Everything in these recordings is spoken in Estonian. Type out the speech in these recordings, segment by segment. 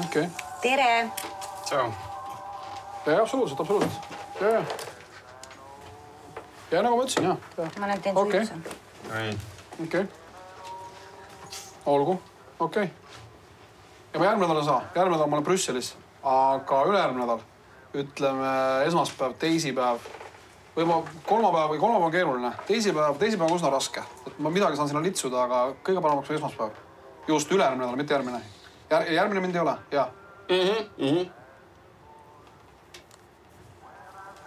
Okei. Tere! Tšau. Ja, absoluutselt. Ja nagu ma ütlesin, jah. Ma olen teinud üldse. Okei. Olgu. Okei. Ja ma järgmine nädal ei saa. Järgmine nädal ma olen Brüsselis. Aga ülejärgmine nädal, ütleme esmaspäev, teisipäev, või kolmapäev on keeruline. Teisipäev on üsna raske. Ma midagi saan sinna litsuda, aga kõige paremaks või esmaspäev. Just ülejärgmine nädal, mitte järgmine. Järgmine mind ei ole, jah.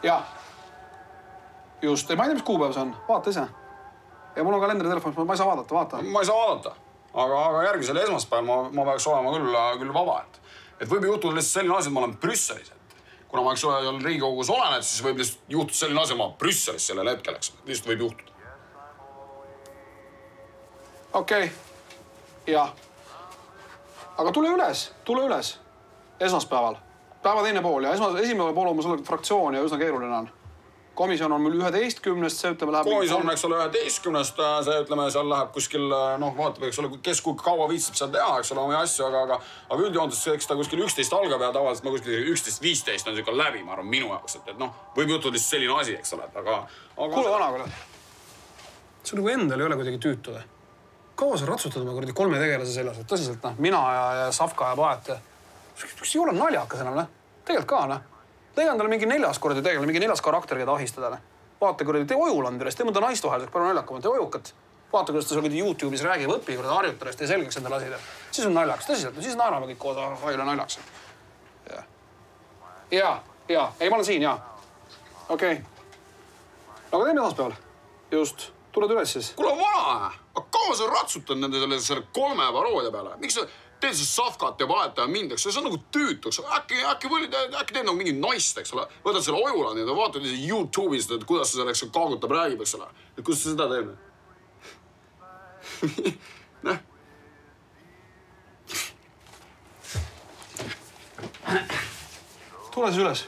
Jah. Just, ma ei tea, mis kuupäev see on. Vaata ise. Ja mul on kalendri telefonis, ma ei saa vaadata, vaata. Ma ei saa vaadata. Aga järgmisel esmaspäeval ma peaks olema küll vaba. Et võib juhtuda lihtsalt selline asi, et ma olen Brüsselis. Kuna ma Riigikogus olen, siis võib lihtsalt juhtuda selline asi, et ma olen Brüsselis sellel hetkel. Lihtsalt võib juhtuda. Okei. Jah. Aga tule üles. Esmaspäeval. Päeva teine pool ja esimene pool on mul fraktsioon ja üsna keeruline on. Komisjon on mul 11-st, see ütleme läheb... Komisjon on, eks ole, 11-st, see ütleme, seal läheb kuskil, vaatab, eks ole, kes kui kaua viitsib seal teha, eks ole, omi asju, aga üldjoontes, eks ta kuskil 11 algab ja tavaliselt kuskil 11-15 on siuke läbi, ma arvan, minu jaoks, et võib juhtuda lihtsalt selline asi, eks ole, aga... Kuule, vana, see nagu endal ei ole kuidagi tüütu, või? Kaua sa ratsutad oma kuradi 3 tegelase seljas, et tõsiselt, mina ja Savka ja Paet ja... Kas ei ole naljakas enam, Tegelikult ka, Tege endale mingi 4 kordi tegelane, mingi 4 karakter, keda ahistada. Vaata, kuradi, tee Ojulandilest, tee mõnda naist vaheliseks, palju naljakamalt, tee Ojukat. Vaata, kuidas ta seal YouTube'is räägib, õpi, kuradi harjutalest, tee selgeks endale asida. Siis on naljaks, tõsiselt, siis naerame kõik koos haile naljaks. Ja, ei, ma olen siin, ja. Okei. Aga teeme esmaspäeval. Just, tuled üles siis. Kuule, vana, aga kaua sa ratsutad nende selle 3 paroodia peale? Miks sa teed see Savkat ja Paet ja mind, eks see on nagu tüütuks. Äkki teed nagu mingi naist, eks ole. Võtad selle Ojulandi ja vaatad YouTube'ist, et kuidas sa selleks kaagutab räägib, eks ole. Et kuidas sa seda teeme? Tule siis üles.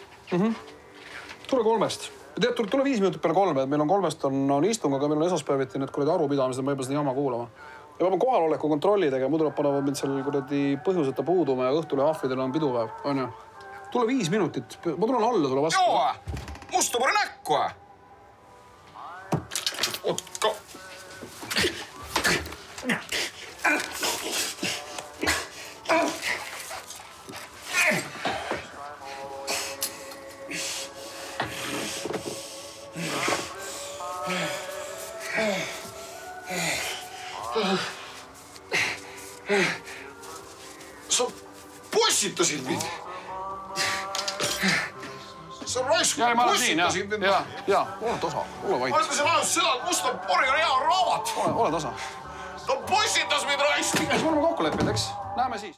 Tule 3-st. Tead, tule 5 minutit peale 3, et meil on 3-st on istung, aga meil on esmaspäeviti need kuradi arupidamised, ma ei pea seda jama kuulama. Ja ma pean kohaloleku kontrolli tegema, muidu panevad mind seal kuradi põhjuseta puuduma ja õhtul ja ahvidel on pidupäev, on ju? Tule 5 minutit, ma tulen alla sulle vastu. Joo, musta pole näkku, Otka. Sa possitasid mind. Sa raisk possitasid mind. Ja, ole tasa, ole vait. Ma ütlesin ajast seda, et musta pori on hea raamat. Ole tasa. Ta possitas mind raisk. Me oleme kokku leppinud, eks? Näeme siis.